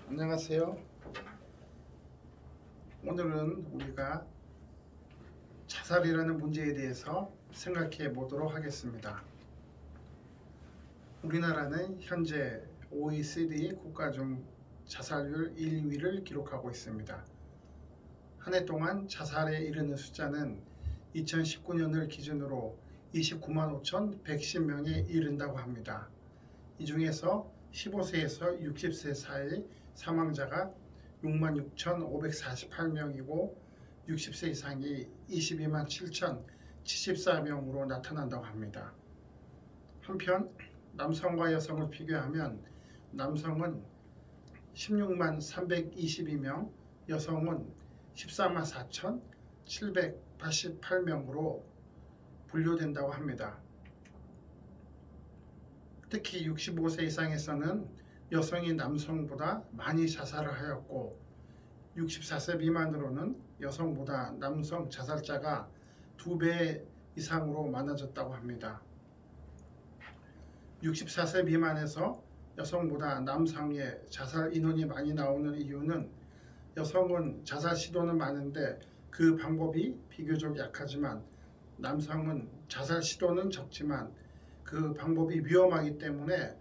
안녕하세요. 오늘은 우리가 자살이라는 문제에 대해서 생각해 보도록 하겠습니다. 우리나라는 현재 OECD 국가 중 자살률 1위를 기록하고 있습니다. 한 해 동안 자살에 이르는 숫자는 2019년을 기준으로 29만 5,110명에 이른다고 합니다. 이 중에서 15세에서 60세 사이 사망자가 66,548명이고 60세 이상이 22만 7,074명으로 나타난다고 합니다. 한편 남성과 여성을 비교하면 남성은 16만 322명, 여성은 14만 4,788명으로 분류된다고 합니다. 특히 65세 이상에서는 여성이 남성보다 많이 자살을 하였고 64세 미만으로는 여성보다 남성 자살자가 2배 이상으로 많아졌다고 합니다. 64세 미만에서 여성보다 남성의 자살 인원이 많이 나오는 이유는 여성은 자살 시도는 많은데 그 방법이 비교적 약하지만 남성은 자살 시도는 적지만 그 방법이 위험하기 때문에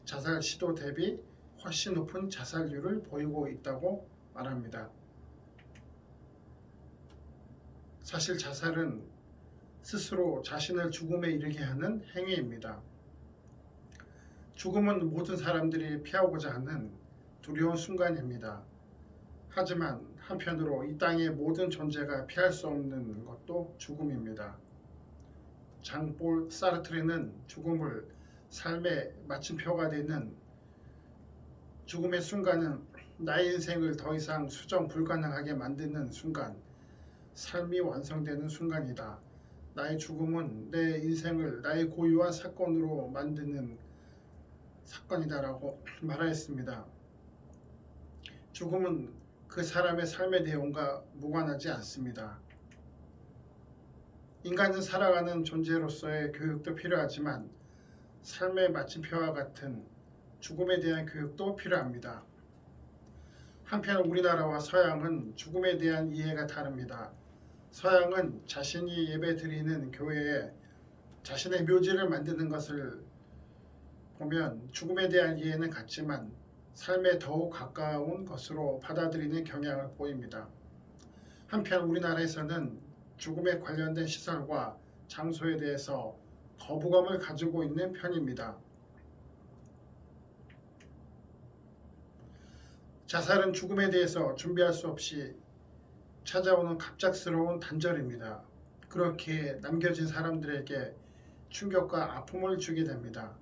자살 시도 대비 훨씬 높은 자살률을 보이고 있다고 말합니다. 사실 자살은 스스로 자신을 죽음에 이르게 하는 행위입니다. 죽음은 모든 사람들이 피하고자 하는 두려운 순간입니다. 하지만 한편으로 이 땅의 모든 존재가 피할 수 없는 것도 죽음입니다. 장볼 사르트르는 죽음을 삶의 마침표가 되는 죽음의 순간은 나의 인생을 더 이상 수정 불가능하게 만드는 순간, 삶이 완성되는 순간이다. 나의 죽음은 내 인생을 나의 고유한 사건으로 만드는 사건이다라고 말하였습니다. 죽음은 그 사람의 삶의 내용과 무관하지 않습니다. 인간은 살아가는 존재로서의 교육도 필요하지만 삶의 마침표와 같은 죽음에 대한 교육도 필요합니다. 한편 우리나라와 서양은 죽음에 대한 이해가 다릅니다. 서양은 자신이 예배드리는 교회에 자신의 묘지를 만드는 것을 보면 죽음에 대한 이해는 같지만 삶에 더욱 가까운 것으로 받아들이는 경향을 보입니다. 한편 우리나라에서는 죽음에 관련된 시설과 장소에 대해서 거부감을 가지고 있는 편입니다. 자살은 죽음에 대해서 준비할 수 없이 찾아오는 갑작스러운 단절입니다. 그렇게 남겨진 사람들에게 충격과 아픔을 주게 됩니다.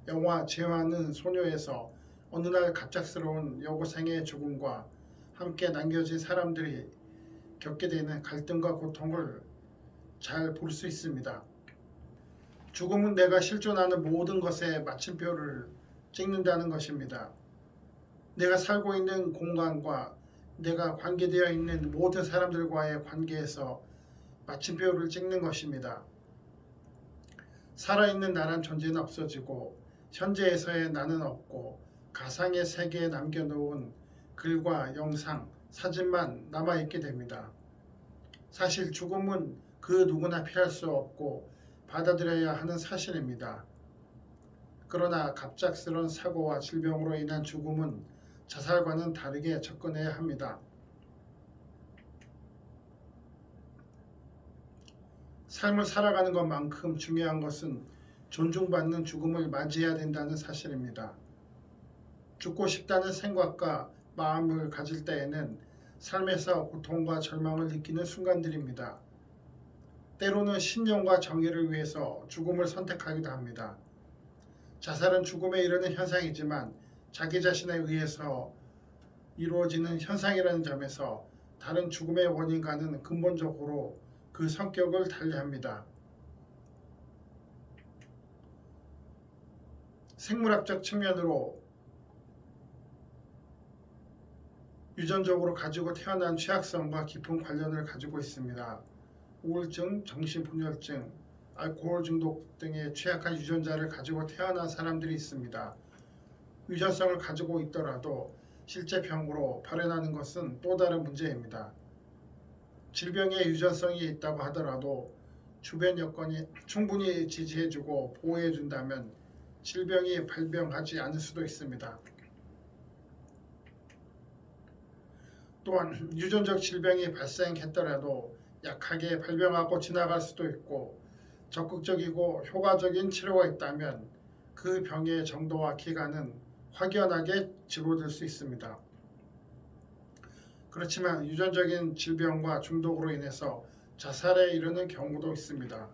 영화 재화는 소녀에서 어느 날 갑작스러운 여고생의 죽음과 함께 남겨진 사람들이 겪게 되는 갈등과 고통을 잘 볼 수 있습니다. 죽음은 내가 실존하는 모든 것의 마침표를 찍는다는 것입니다. 내가 살고 있는 공간과 내가 관계되어 있는 모든 사람들과의 관계에서 마침표를 찍는 것입니다. 살아있는 나란 존재는 없어지고 현재에서의 나는 없고 가상의 세계에 남겨놓은 글과 영상, 사진만 남아있게 됩니다. 사실 죽음은 그 누구나 피할 수 없고 받아들여야 하는 사실입니다. 그러나 갑작스러운 사고와 질병으로 인한 죽음은 자살과는 다르게 접근해야 합니다. 삶을 살아가는 것만큼 중요한 것은 존중받는 죽음을 맞이해야 된다는 사실입니다. 죽고 싶다는 생각과 마음을 가질 때에는 삶에서 고통과 절망을 느끼는 순간들입니다. 때로는 신념과 정의를 위해서 죽음을 선택하기도 합니다. 자살은 죽음에 이르는 현상이지만 자기 자신에 의해서 이루어지는 현상이라는 점에서 다른 죽음의 원인과는 근본적으로 그 성격을 달리합니다. 생물학적 측면으로 유전적으로 가지고 태어난 취약성과 깊은 관련을 가지고 있습니다. 우울증, 정신분열증, 알코올 중독 등의 취약한 유전자를 가지고 태어난 사람들이 있습니다. 유전성을 가지고 있더라도 실제 병으로 발현하는 것은 또 다른 문제입니다. 질병에 유전성이 있다고 하더라도 주변 여건이 충분히 지지해주고 보호해준다면 질병이 발병하지 않을 수도 있습니다. 또한 유전적 질병이 발생했더라도 약하게 발병하고 지나갈 수도 있고 적극적이고 효과적인 치료가 있다면 그 병의 정도와 기간은 확연하게 줄어들 수 있습니다. 그렇지만 유전적인 질병과 중독으로 인해서 자살에 이르는 경우도 있습니다.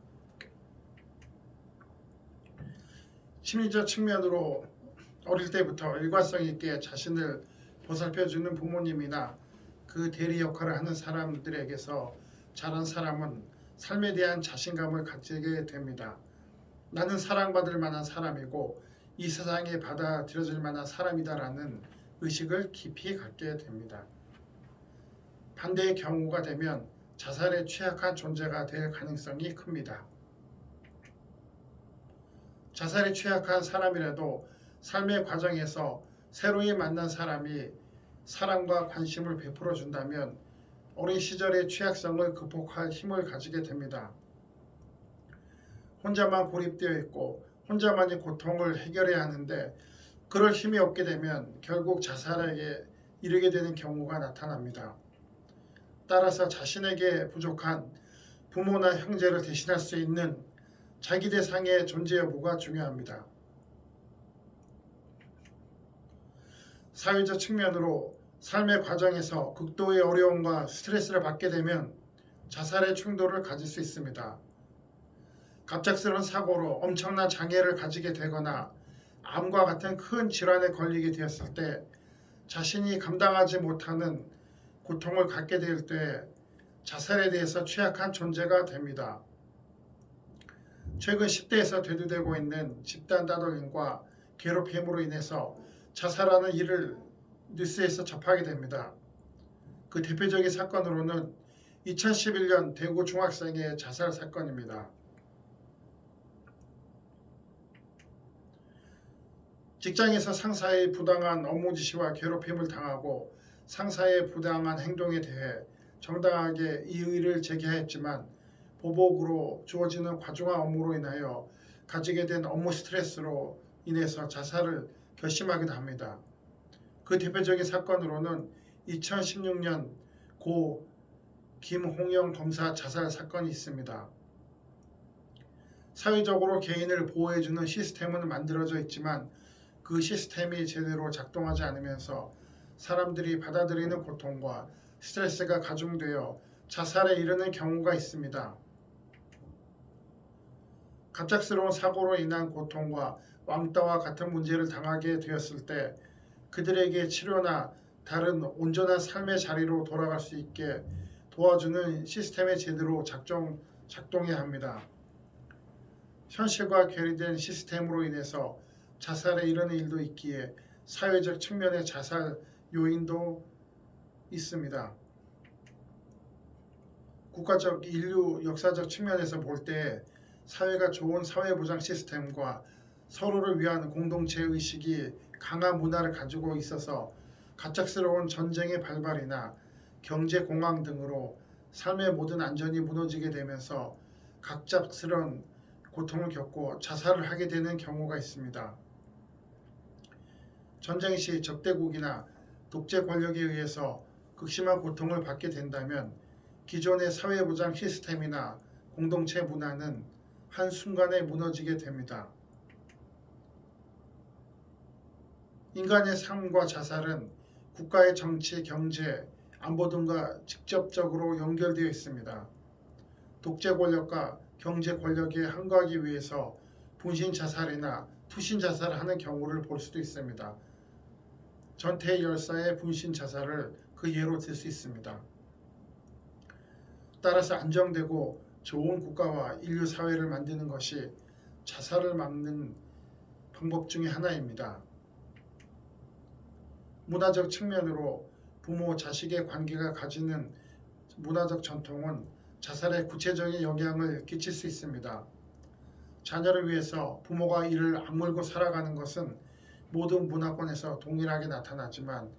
심리적 측면으로 어릴 때부터 일관성 있게 자신을 보살펴주는 부모님이나 그 대리 역할을 하는 사람들에게서 자란 사람은 삶에 대한 자신감을 가지게 됩니다. 나는 사랑받을 만한 사람이고 이 세상에 받아들여질 만한 사람이다라는 의식을 깊이 갖게 됩니다. 반대의 경우가 되면 자살에 취약한 존재가 될 가능성이 큽니다. 자살에 취약한 사람이라도 삶의 과정에서 새로이 만난 사람이 사랑과 관심을 베풀어 준다면 어린 시절의 취약성을 극복할 힘을 가지게 됩니다. 혼자만 고립되어 있고 혼자만이 고통을 해결해야 하는데 그럴 힘이 없게 되면 결국 자살에 이르게 되는 경우가 나타납니다. 따라서 자신에게 부족한 부모나 형제를 대신할 수 있는 자기 대상의 존재 여부가 중요합니다. 사회적 측면으로 삶의 과정에서 극도의 어려움과 스트레스를 받게 되면 자살의 충동을 가질 수 있습니다. 갑작스러운 사고로 엄청난 장애를 가지게 되거나 암과 같은 큰 질환에 걸리게 되었을 때 자신이 감당하지 못하는 고통을 갖게 될 때 자살에 대해서 취약한 존재가 됩니다. 최근 10대에서 대두되고 있는 집단 따돌림과 괴롭힘으로 인해서 자살하는 일을 뉴스에서 접하게 됩니다. 그 대표적인 사건으로는 2011년 대구 중학생의 자살 사건입니다. 직장에서 상사의 부당한 업무 지시와 괴롭힘을 당하고 상사의 부당한 행동에 대해 정당하게 이의를 제기하였지만 보복으로 주어지는 과중한 업무로 인하여 가지게 된 업무 스트레스로 인해서 자살을 결심하기도 합니다. 그 대표적인 사건으로는 2016년 고 김홍영 검사 자살 사건이 있습니다. 사회적으로 개인을 보호해주는 시스템은 만들어져 있지만 그 시스템이 제대로 작동하지 않으면서 사람들이 받아들이는 고통과 스트레스가 가중되어 자살에 이르는 경우가 있습니다. 갑작스러운 사고로 인한 고통과 왕따와 같은 문제를 당하게 되었을 때 그들에게 치료나 다른 온전한 삶의 자리로 돌아갈 수 있게 도와주는 시스템이 제대로 작동해야 합니다. 현실과 괴리된 시스템으로 인해서 자살에 이르는 일도 있기에 사회적 측면의 자살 요인도 있습니다. 국가적 인류 역사적 측면에서 볼 때 사회가 좋은 사회보장 시스템과 서로를 위한 공동체 의식이 강한 문화를 가지고 있어서 갑작스러운 전쟁의 발발이나 경제 공황 등으로 삶의 모든 안전이 무너지게 되면서 갑작스러운 고통을 겪고 자살을 하게 되는 경우가 있습니다. 전쟁 시 적대국이나 독재 권력에 의해서 극심한 고통을 받게 된다면 기존의 사회보장 시스템이나 공동체 문화는 한순간에 무너지게 됩니다. 인간의 삶과 자살은 국가의 정치, 경제, 안보 등과 직접적으로 연결되어 있습니다. 독재 권력과 경제 권력에 항거하기 위해서 분신 자살이나 투신 자살을 하는 경우를 볼 수도 있습니다. 전태 열사의 분신 자살을 그 예로 들 수 있습니다. 따라서 안정되고 좋은 국가와 인류 사회를 만드는 것이 자살을 막는 방법 중의 하나입니다. 문화적 측면으로 부모 자식의 관계가 가지는 문화적 전통은 자살에 구체적인 영향을 끼칠 수 있습니다. 자녀를 위해서 부모가 이를 악물고 살아가는 것은 모든 문화권에서 동일하게 나타나지만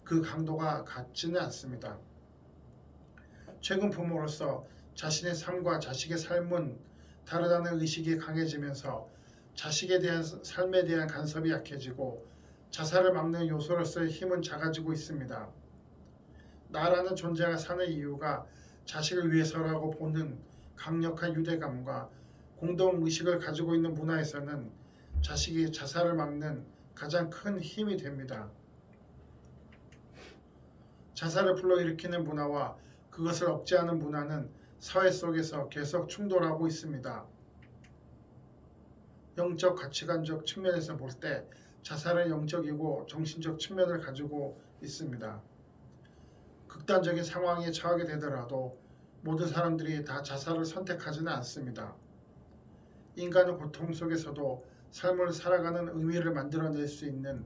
그 강도가 같지는 않습니다. 최근 부모로서 자신의 삶과 자식의 삶은 다르다는 의식이 강해지면서 자식에 대한 삶에 대한 간섭이 약해지고 자살을 막는 요소로서의 힘은 작아지고 있습니다. 나라는 존재가 사는 이유가 자식을 위해서라고 보는 강력한 유대감과 공동의식을 가지고 있는 문화에서는 자식이 자살을 막는 가장 큰 힘이 됩니다. 자살을 불러일으키는 문화와 그것을 억제하는 문화는 사회 속에서 계속 충돌하고 있습니다. 영적 가치관적 측면에서 볼 때 자살은 영적이고 정신적 측면을 가지고 있습니다. 극단적인 상황에 처하게 되더라도 모든 사람들이 다 자살을 선택하지는 않습니다. 인간은 고통 속에서도 삶을 살아가는 의미를 만들어낼 수 있는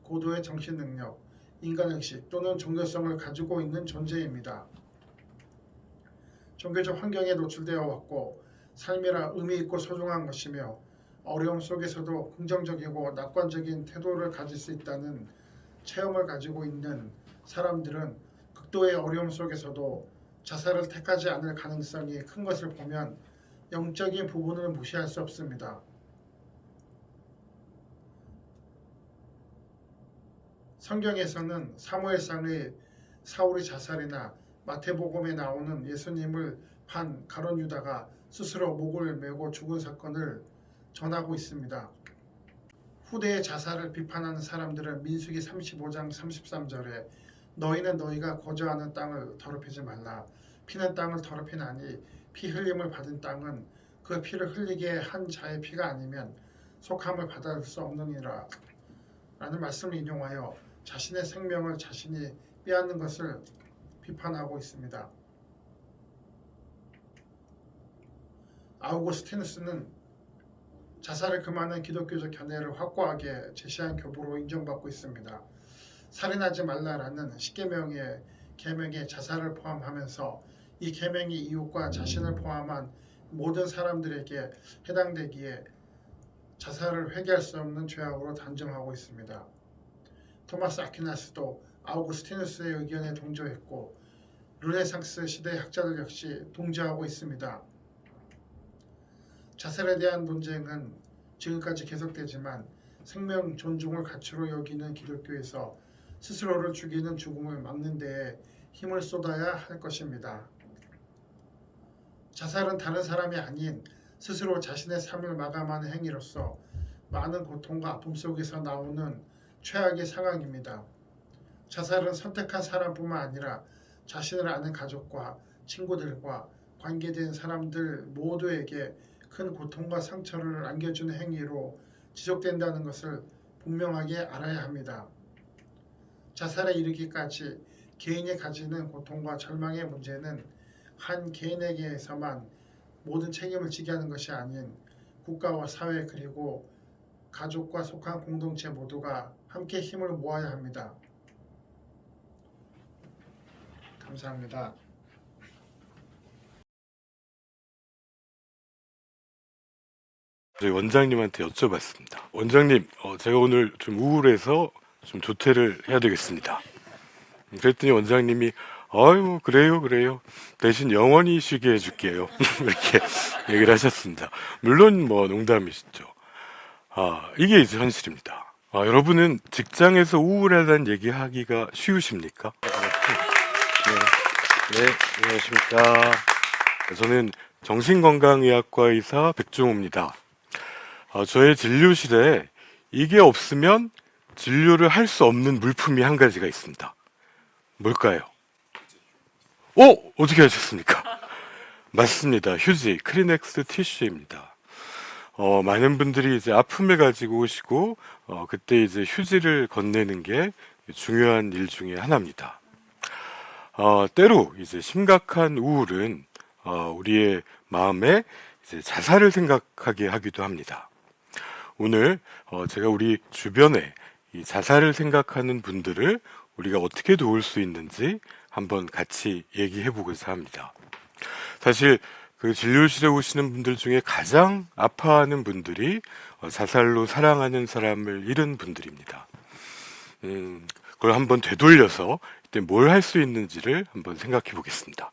고도의 정신 능력, 인간의식 또는 종교성을 가지고 있는 존재입니다. 종교적 환경에 노출되어 왔고 삶이라 의미 있고 소중한 것이며 어려움 속에서도 긍정적이고 낙관적인 태도를 가질 수 있다는 체험을 가지고 있는 사람들은 극도의 어려움 속에서도 자살을 택하지 않을 가능성이 큰 것을 보면 영적인 부분을 무시할 수 없습니다. 성경에서는 사무엘상의 사울의 자살이나 마태복음에 나오는 예수님을 판 가룟 유다가 스스로 목을 메고 죽은 사건을 전하고 있습니다. 후대의 자살을 비판하는 사람들은 민수기 35장 33절에 너희는 너희가 거주하는 땅을 더럽히지 말라. 피는 땅을 더럽히나니 피 흘림을 받은 땅은 그 피를 흘리게 한 자의 피가 아니면 속함을 받을 수 없느니라 라는 말씀을 인용하여 자신의 생명을 자신이 빼앗는 것을 비판하고 있습니다. 아우구스티누스는 자살을 금하는 기독교적 견해를 확고하게 제시한 교부로 인정받고 있습니다. 살인하지 말라라는 십계명의 계명에 자살을 포함하면서 이 계명이 이웃과 자신을 포함한 모든 사람들에게 해당되기에 자살을 회개할 수 없는 죄악으로 단정하고 있습니다. 토마스 아퀴나스도 아우구스티누스의 의견에 동조했고 르네상스 시대 학자들 역시 동조하고 있습니다. 자살에 대한 논쟁은 지금까지 계속되지만 생명 존중을 가치로 여기는 기독교에서 스스로를 죽이는 죽음을 막는 데에 힘을 쏟아야 할 것입니다. 자살은 다른 사람이 아닌 스스로 자신의 삶을 마감하는 행위로서 많은 고통과 아픔 속에서 나오는 최악의 상황입니다. 자살은 선택한 사람뿐만 아니라 자신을 아는 가족과 친구들과 관계된 사람들 모두에게 큰 고통과 상처를 안겨주는 행위로 지속된다는 것을 분명하게 알아야 합니다. 자살에 이르기까지 개인이 가지는 고통과 절망의 문제는 한 개인에게서만 모든 책임을 지게 하는 것이 아닌 국가와 사회 그리고 가족과 속한 공동체 모두가 함께 힘을 모아야 합니다. 감사합니다. 저희 원장님한테 여쭤봤습니다. 원장님, 제가 오늘 좀 우울해서 좀 조퇴를 해야 되겠습니다. 그랬더니 원장님이 아유 그래요 대신 영원히 쉬게 해줄게요 이렇게 얘기를 하셨습니다. 물론 뭐 농담이시죠. 이게 이제 현실입니다. 여러분은 직장에서 우울하다는 얘기하기가 쉬우십니까? 네, 안녕하십니까. 저는 정신건강의학과 의사 백종호입니다. 저의 진료실에 이게 없으면 진료를 할 수 없는 물품이 한 가지가 있습니다. 뭘까요? 어떻게 하셨습니까? 맞습니다. 휴지, 크리넥스 티슈입니다. 많은 분들이 이제 아픔을 가지고 오시고, 그때 이제 휴지를 건네는 게 중요한 일 중에 하나입니다. 때로 이제 심각한 우울은, 우리의 마음에 이제 자살을 생각하게 하기도 합니다. 오늘, 제가 우리 주변에 이 자살을 생각하는 분들을 우리가 어떻게 도울 수 있는지 한번 같이 얘기해 보고자 합니다. 사실 그 진료실에 오시는 분들 중에 가장 아파하는 분들이 자살로 사랑하는 사람을 잃은 분들입니다. 그걸 한번 되돌려서 이때 뭘 할 수 있는지를 한번 생각해 보겠습니다.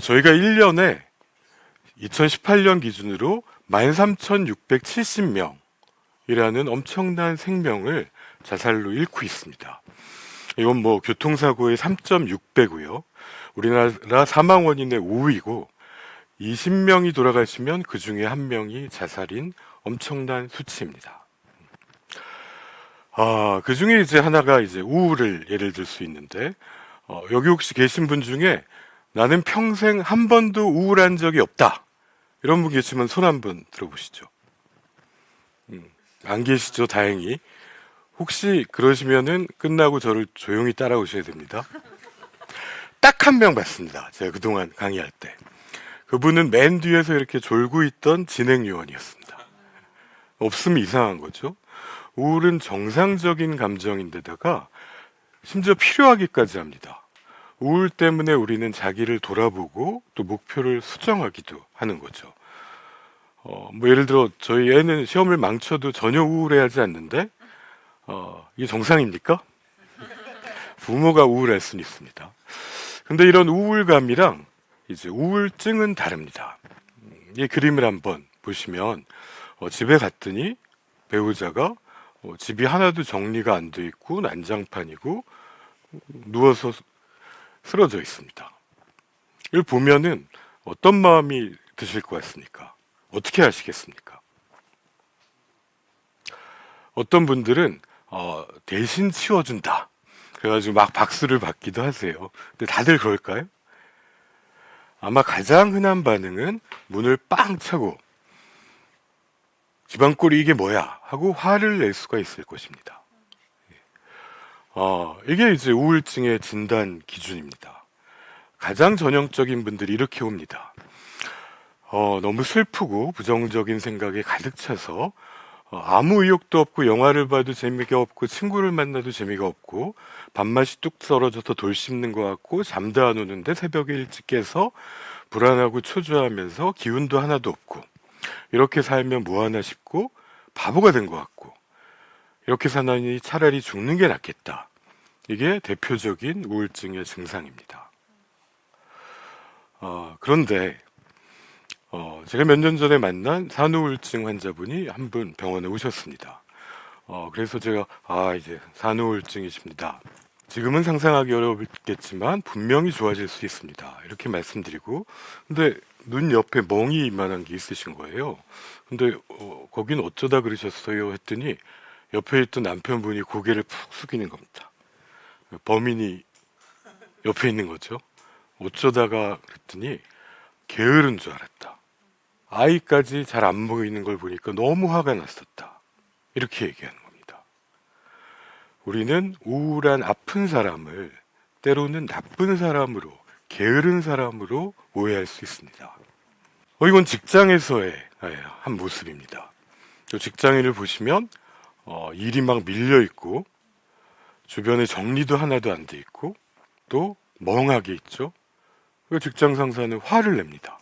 저희가 1년에 2018년 기준으로 13,670명이라는 엄청난 생명을 자살로 잃고 있습니다. 이건 뭐 교통사고의 3.6배고요. 우리나라 사망 원인의 5위고 20명이 돌아가시면 그 중에 한 명이 자살인 엄청난 수치입니다. 그 중에 이제 하나가 이제 우울을 예를 들 수 있는데, 여기 혹시 계신 분 중에 나는 평생 한 번도 우울한 적이 없다, 이런 분 계시면 손 한번 들어보시죠. 안 계시죠? 다행히. 혹시 그러시면은 끝나고 저를 조용히 따라오셔야 됩니다. 딱 한 명 봤습니다. 제가 그동안 강의할 때. 그분은 맨 뒤에서 이렇게 졸고 있던 진행 요원이었습니다. 없으면 이상한 거죠. 우울은 정상적인 감정인데다가 심지어 필요하기까지 합니다. 우울 때문에 우리는 자기를 돌아보고 또 목표를 수정하기도 하는 거죠. 뭐 예를 들어 저희 애는 시험을 망쳐도 전혀 우울해하지 않는데 이게 정상입니까? 부모가 우울할 수는 있습니다. 근데 이런 우울감이랑 이제 우울증은 다릅니다. 이 그림을 한번 보시면 집에 갔더니 배우자가 집이 하나도 정리가 안 돼 있고 난장판이고 누워서 쓰러져 있습니다. 이걸 보면은 어떤 마음이 드실 것 같습니까? 어떻게 하시겠습니까? 어떤 분들은 대신 치워준다, 그래가지고 막 박수를 받기도 하세요. 근데 다들 그럴까요? 아마 가장 흔한 반응은 문을 빵 차고 집안꼴이 이게 뭐야 하고 화를 낼 수가 있을 것입니다. 이게 이제 우울증의 진단 기준입니다. 가장 전형적인 분들이 이렇게 옵니다. 너무 슬프고 부정적인 생각에 가득 차서 아무 의욕도 없고 영화를 봐도 재미가 없고 친구를 만나도 재미가 없고 밥맛이 뚝 떨어져서 돌 씹는 것 같고 잠도 안 오는데 새벽에 일찍 깨서 불안하고 초조하면서 기운도 하나도 없고 이렇게 살면 뭐하나 싶고 바보가 된 것 같고 이렇게 사나니 차라리 죽는 게 낫겠다. 이게 대표적인 우울증의 증상입니다. 그런데 제가 몇 년 전에 만난 산후우울증 환자분이 한 분 병원에 오셨습니다. 그래서 제가 이제 산후우울증이십니다. 지금은 상상하기 어렵겠지만 분명히 좋아질 수 있습니다. 이렇게 말씀드리고, 근데 눈 옆에 멍이 이만한 게 있으신 거예요. 근데 거긴 어쩌다 그러셨어요? 했더니 옆에 있던 남편분이 고개를 푹 숙이는 겁니다. 범인이 옆에 있는 거죠. 어쩌다가 그랬더니 게으른 줄 알았다. 아이까지 잘 안 보이는 걸 보니까 너무 화가 났었다. 이렇게 얘기하는 겁니다. 우리는 우울한 아픈 사람을 때로는 나쁜 사람으로, 게으른 사람으로 오해할 수 있습니다. 이건 직장에서의 한 모습입니다. 직장인을 보시면 일이 막 밀려 있고 주변에 정리도 하나도 안 돼 있고 또 멍하게 있죠. 직장 상사는 화를 냅니다.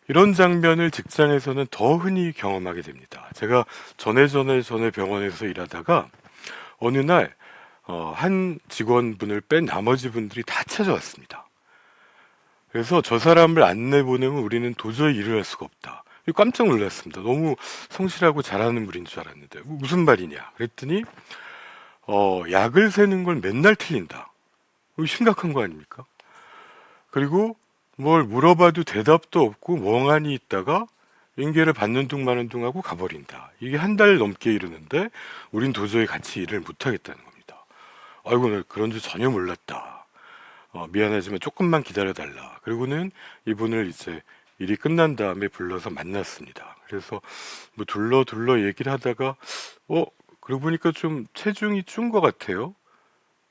이런 장면을 직장에서는 더 흔히 경험하게 됩니다. 제가 전에 병원에서 일하다가 어느 날 한 직원분을 뺀 나머지 분들이 다 찾아왔습니다. 그래서 저 사람을 안 내보내면 우리는 도저히 일을 할 수가 없다. 깜짝 놀랐습니다. 너무 성실하고 잘하는 분인 줄 알았는데 무슨 말이냐 그랬더니 약을 세는 걸 맨날 틀린다. 이거 심각한 거 아닙니까? 그리고 뭘 물어봐도 대답도 없고 멍하니 있다가 인계를 받는 둥 마는 둥 하고 가버린다. 이게 한 달 넘게 이르는데 우린 도저히 같이 일을 못하겠다는 겁니다. 아이고, 나 그런 줄 전혀 몰랐다. 미안하지만 조금만 기다려달라. 그리고는 이분을 이제 일이 끝난 다음에 불러서 만났습니다. 그래서 뭐 둘러 얘기를 하다가 그러고 보니까 좀 체중이 준 것 같아요.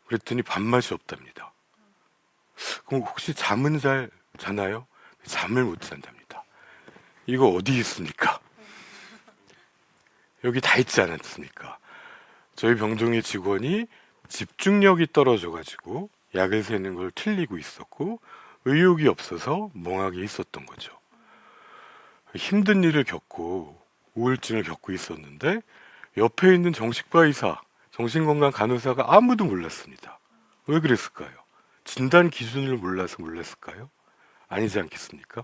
그랬더니 밥맛이 없답니다. 그럼 혹시 잠은 잘 자나요? 잠을 못 잔답니다. 이거 어디 있습니까? 여기 다 있지 않았습니까? 저희 병동의 직원이 집중력이 떨어져가지고 약을 세는 걸 틀리고 있었고 의욕이 없어서 멍하게 있었던 거죠. 힘든 일을 겪고 우울증을 겪고 있었는데 옆에 있는 정신과 의사, 정신건강 간호사가 아무도 몰랐습니다. 왜 그랬을까요? 진단 기준을 몰라서 몰랐을까요? 아니지 않겠습니까?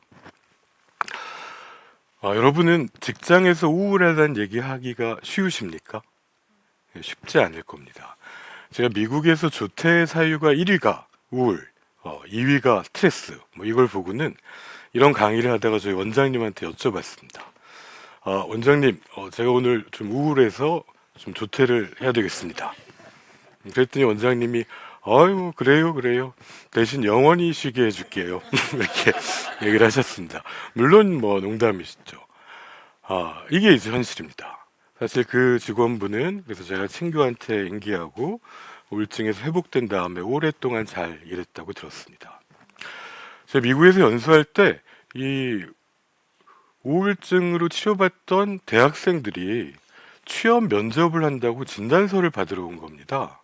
여러분은 직장에서 우울하다는 얘기하기가 쉬우십니까? 쉽지 않을 겁니다. 제가 미국에서 조퇴 사유가 1위가 우울, 2위가 스트레스, 뭐 이걸 보고는 이런 강의를 하다가 저희 원장님한테 여쭤봤습니다. 원장님, 제가 오늘 좀 우울해서 좀 조퇴를 해야 되겠습니다. 그랬더니 원장님이 아유, 그래요. 대신 영원히 쉬게 해줄게요. 이렇게 얘기를 하셨습니다. 물론 뭐 농담이시죠. 이게 이제 현실입니다. 사실 그 직원분은 그래서 제가 친구한테 인계하고 우울증에서 회복된 다음에 오랫동안 잘 일했다고 들었습니다. 제가 미국에서 연수할 때 이 우울증으로 치료받던 대학생들이 취업 면접을 한다고 진단서를 받으러 온 겁니다.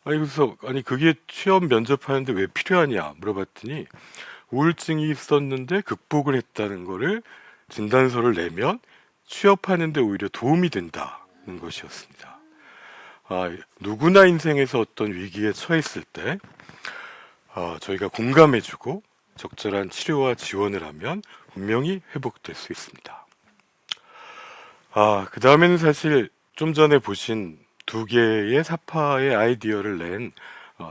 그래서 그게 취업 면접하는데 왜 필요하냐 물어봤더니 우울증이 있었는데 극복을 했다는 거를 진단서를 내면 취업하는데 오히려 도움이 된다는 것이었습니다. 누구나 인생에서 어떤 위기에 처했을 때 저희가 공감해주고 적절한 치료와 지원을 하면 분명히 회복될 수 있습니다. 그 다음에는 사실 좀 전에 보신 두 개의 사파의 아이디어를 낸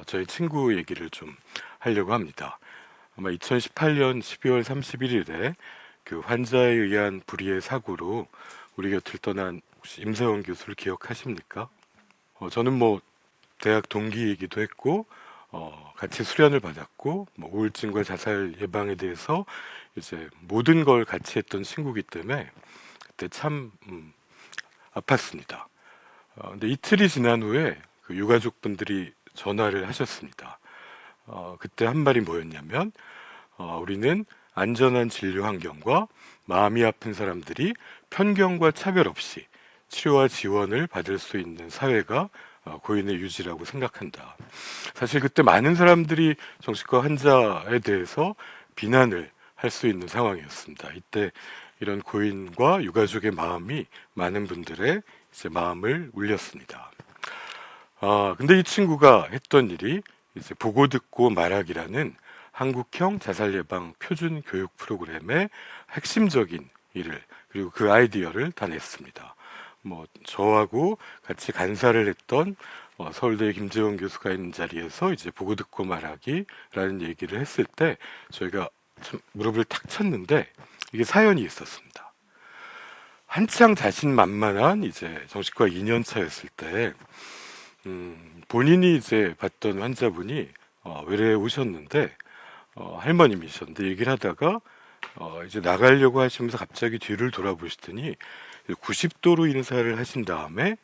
저희 친구 얘기를 좀 하려고 합니다. 아마 2018년 12월 31일에 그 환자에 의한 불의의 사고로 우리 곁을 떠난 혹시 임세원 교수를 기억하십니까? 저는 뭐 대학 동기이기도 했고 같이 수련을 받았고 뭐 우울증과 자살 예방에 대해서 이제 모든 걸 같이 했던 친구이기 때문에 그때 참 아팠습니다. 근데 이틀이 지난 후에 그 유가족분들이 전화를 하셨습니다. 그때 한 말이 뭐였냐면 우리는 안전한 진료 환경과 마음이 아픈 사람들이 편견과 차별 없이 치료와 지원을 받을 수 있는 사회가 고인의 유지라고 생각한다. 사실 그때 많은 사람들이 정신과 환자에 대해서 비난을 할 수 있는 상황이었습니다. 이때 이런 고인과 유가족의 마음이 많은 분들의 이제 마음을 울렸습니다. 근데 이 친구가 했던 일이 이제 보고 듣고 말하기라는 한국형 자살 예방 표준 교육 프로그램의 핵심적인 일을 그리고 그 아이디어를 다 냈습니다. 뭐 저하고 같이 간사를 했던 서울대 김재원 교수가 있는 자리에서 이제 보고 듣고 말하기라는 얘기를 했을 때 저희가 참 무릎을 탁 쳤는데 이게 사연이 있었습니다. 한창 자신만만한 이제 정신과 2년 차였을 때 본인이 이제 봤던 환자분이 외래에 오셨는데 할머님이셨는데 얘기를 하다가 이제 나가려고 하시면서 갑자기 뒤를 돌아보시더니 90도로 인사를 하신 다음에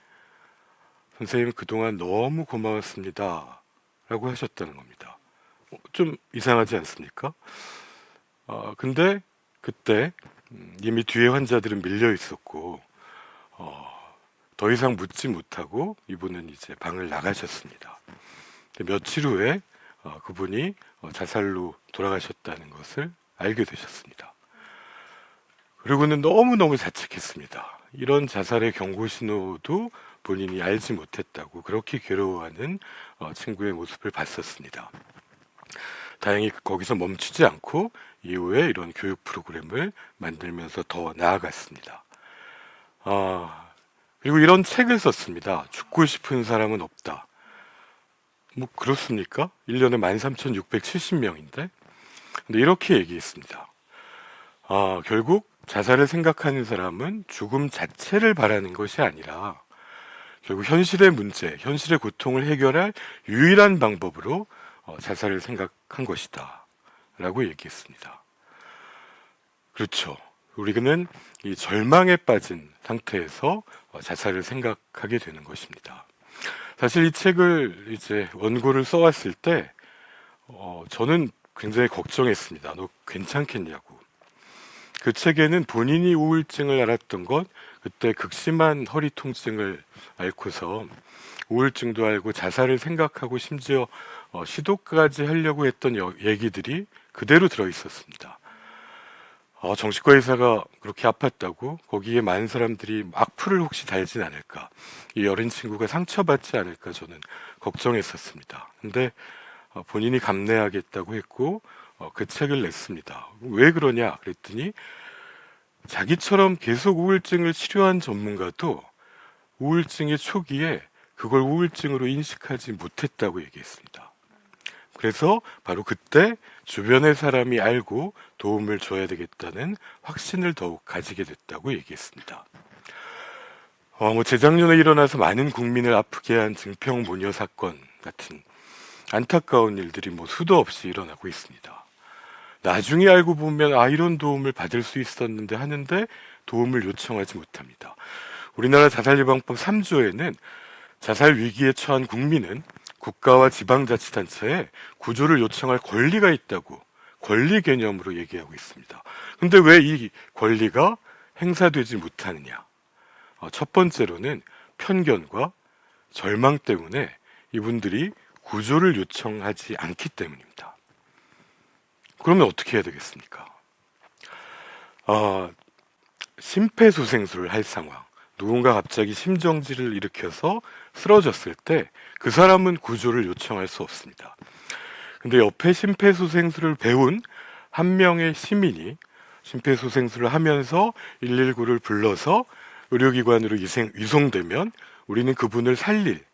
선생님 그동안 너무 고마웠습니다 라고 하셨다는 겁니다. 좀 이상하지 않습니까? 근데 그때 이미 뒤에 환자들은 밀려 있었고 더 이상 묻지 못하고 이분은 이제 방을 나가셨습니다. 며칠 후에 그분이 자살로 돌아가셨다는 것을 알게 되셨습니다. 그리고는 너무너무 자책했습니다. 이런 자살의 경고 신호도 본인이 알지 못했다고 그렇게 괴로워하는 친구의 모습을 봤었습니다. 다행히 거기서 멈추지 않고 이후에 이런 교육 프로그램을 만들면서 더 나아갔습니다. 그리고 이런 책을 썼습니다. 죽고 싶은 사람은 없다. 뭐 그렇습니까? 1년에 13,670명인데 근데 이렇게 얘기했습니다. 결국 자살을 생각하는 사람은 죽음 자체를 바라는 것이 아니라 결국 현실의 문제, 현실의 고통을 해결할 유일한 방법으로 자살을 생각한 것이다 라고 얘기했습니다. 그렇죠. 우리는 이 절망에 빠진 상태에서 자살을 생각하게 되는 것입니다. 사실 이 책을 이제 원고를 써왔을 때 저는 굉장히 걱정했습니다. 너 괜찮겠냐고. 그 책에는 본인이 우울증을 알았던 것, 그때 극심한 허리 통증을 앓고서 우울증도 알고 자살을 생각하고 심지어 시도까지 하려고 했던 얘기들이 그대로 들어 있었습니다. 정신과 의사가 그렇게 아팠다고 거기에 많은 사람들이 악플을 혹시 달진 않을까, 이 어린 친구가 상처받지 않을까 저는 걱정했었습니다. 근데 본인이 감내하겠다고 했고 그 책을 냈습니다. 왜 그러냐 그랬더니 자기처럼 계속 우울증을 치료한 전문가도 우울증의 초기에 그걸 우울증으로 인식하지 못했다고 얘기했습니다. 그래서 바로 그때 주변의 사람이 알고 도움을 줘야 되겠다는 확신을 더욱 가지게 됐다고 얘기했습니다. 재작년에 일어나서 많은 국민을 아프게 한 증평모녀 사건 같은 안타까운 일들이 수도 없이 일어나고 있습니다. 나중에 알고 보면 이런 도움을 받을 수 있었는데 하는데 도움을 요청하지 못합니다. 우리나라 자살예방법 3조에는 자살 위기에 처한 국민은 국가와 지방자치단체에 구조를 요청할 권리가 있다고 권리 개념으로 얘기하고 있습니다. 근데 왜 이 권리가 행사되지 못하느냐? 첫 번째로는 편견과 절망 때문에 이분들이 구조를 요청하지 않기 때문입니다. 그러면 어떻게 해야 되겠습니까? 심폐소생술을 할 상황, 누군가 갑자기 심정지를 일으켜서 쓰러졌을 때 그 사람은 구조를 요청할 수 없습니다. 근데 옆에 심폐소생술을 배운 한 명의 시민이 심폐소생술을 하면서 119를 불러서 의료기관으로 위송되면 우리는 그분을 살릴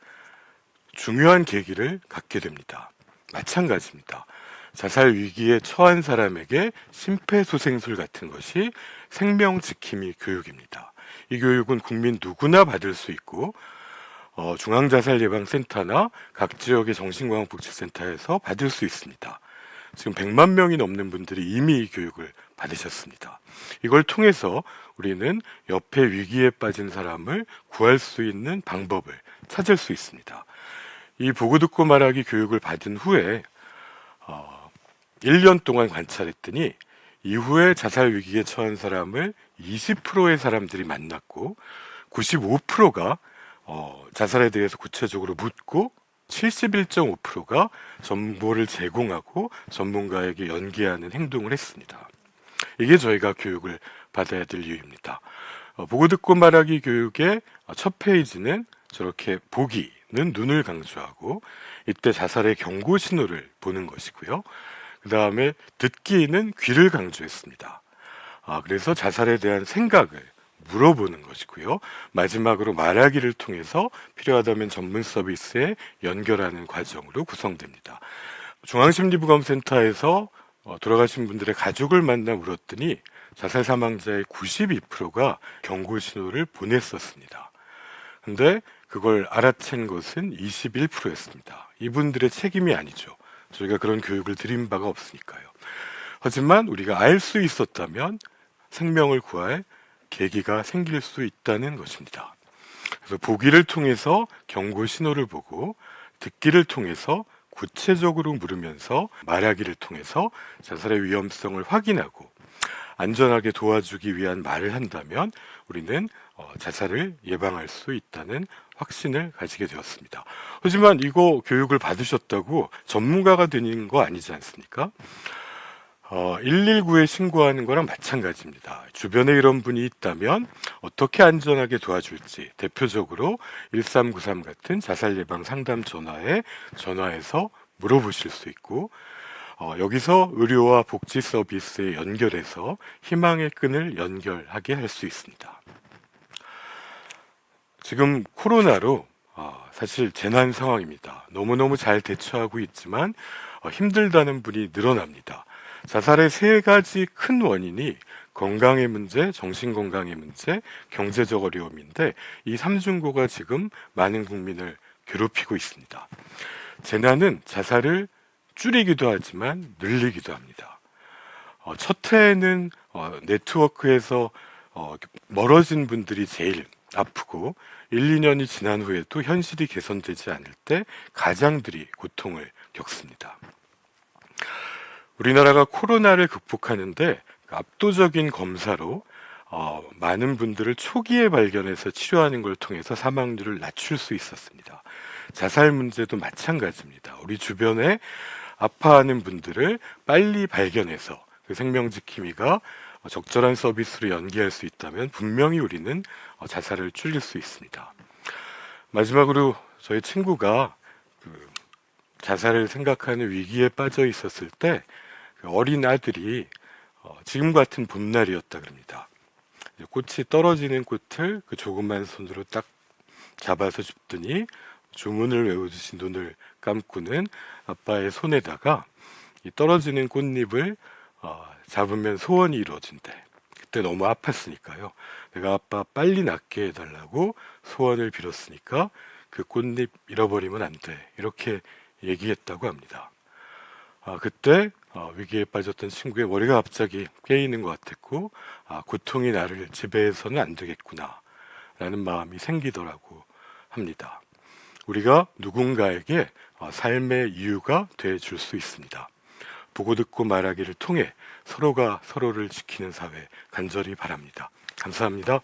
중요한 계기를 갖게 됩니다. 마찬가지입니다. 자살 위기에 처한 사람에게 심폐소생술 같은 것이 생명지킴이 교육입니다. 이 교육은 국민 누구나 받을 수 있고 중앙자살예방센터나 각 지역의 정신건강복지센터에서 받을 수 있습니다. 지금 100만 명이 넘는 분들이 이미 이 교육을 받으셨습니다. 이걸 통해서 우리는 옆에 위기에 빠진 사람을 구할 수 있는 방법을 찾을 수 있습니다. 이 보고 듣고 말하기 교육을 받은 후에 1년 동안 관찰했더니 이후에 자살 위기에 처한 사람을 20%의 사람들이 만났고 95%가 자살에 대해서 구체적으로 묻고 71.5%가 정보를 제공하고 전문가에게 연계하는 행동을 했습니다. 이게 저희가 교육을 받아야 될 이유입니다. 보고 듣고 말하기 교육의 첫 페이지는 저렇게 보기는 눈을 강조하고 이때 자살의 경고 신호를 보는 것이고요. 그 다음에 듣기는 귀를 강조했습니다. 그래서 자살에 대한 생각을 물어보는 것이고요. 마지막으로 말하기를 통해서 필요하다면 전문 서비스에 연결하는 과정으로 구성됩니다. 중앙심리부검센터에서 돌아가신 분들의 가족을 만나 물었더니 자살 사망자의 92%가 경고 신호를 보냈었습니다. 근데 그걸 알아챈 것은 21%였습니다. 이분들의 책임이 아니죠. 저희가 그런 교육을 드린 바가 없으니까요. 하지만 우리가 알 수 있었다면 생명을 구할 계기가 생길 수 있다는 것입니다. 그래서 보기를 통해서 경고 신호를 보고 듣기를 통해서 구체적으로 물으면서 말하기를 통해서 자살의 위험성을 확인하고 안전하게 도와주기 위한 말을 한다면 우리는 자살을 예방할 수 있다는 확신을 가지게 되었습니다. 하지만 이거 교육을 받으셨다고 전문가가 되는 거 아니지 않습니까? 119에 신고하는 거랑 마찬가지입니다. 주변에 이런 분이 있다면 어떻게 안전하게 도와줄지 대표적으로 1393 같은 자살 예방 상담 전화에 전화해서 물어보실 수 있고 여기서 의료와 복지 서비스에 연결해서 희망의 끈을 연결하게 할 수 있습니다. 지금 코로나로 사실 재난 상황입니다. 너무너무 잘 대처하고 있지만 힘들다는 분이 늘어납니다. 자살의 세 가지 큰 원인이 건강의 문제, 정신건강의 문제, 경제적 어려움인데 이 삼중고가 지금 많은 국민을 괴롭히고 있습니다. 재난은 자살을 줄이기도 하지만 늘리기도 합니다. 첫 해에는 네트워크에서 멀어진 분들이 제일 아프고 1, 2년이 지난 후에도 현실이 개선되지 않을 때 가장들이 고통을 겪습니다. 우리나라가 코로나를 극복하는데 압도적인 검사로 많은 분들을 초기에 발견해서 치료하는 걸 통해서 사망률을 낮출 수 있었습니다. 자살 문제도 마찬가지입니다. 우리 주변에 아파하는 분들을 빨리 발견해서 그 생명지킴이가 적절한 서비스로 연계할 수 있다면 분명히 우리는 자살을 줄일 수 있습니다. 마지막으로 저희 친구가 그 자살을 생각하는 위기에 빠져 있었을 때 그 어린 아들이 지금 같은 봄날이었다 그럽니다. 꽃이 떨어지는 꽃을 그 조그만 손으로 딱 잡아서 줍더니 주문을 외우듯이 눈을 감고는 아빠의 손에다가 이 떨어지는 꽃잎을 잡으면 소원이 이루어진대. 그때 너무 아팠으니까요. 내가 아빠 빨리 낫게 해달라고 소원을 빌었으니까 그 꽃잎 잃어버리면 안 돼. 이렇게 얘기했다고 합니다. 그때 위기에 빠졌던 친구의 머리가 갑자기 깨이는 것 같았고, 고통이 나를 지배해서는 안 되겠구나 라는 마음이 생기더라고 합니다. 우리가 누군가에게 삶의 이유가 돼 줄 수 있습니다. 보고 듣고 말하기를 통해 서로가 서로를 지키는 사회 간절히 바랍니다. 감사합니다.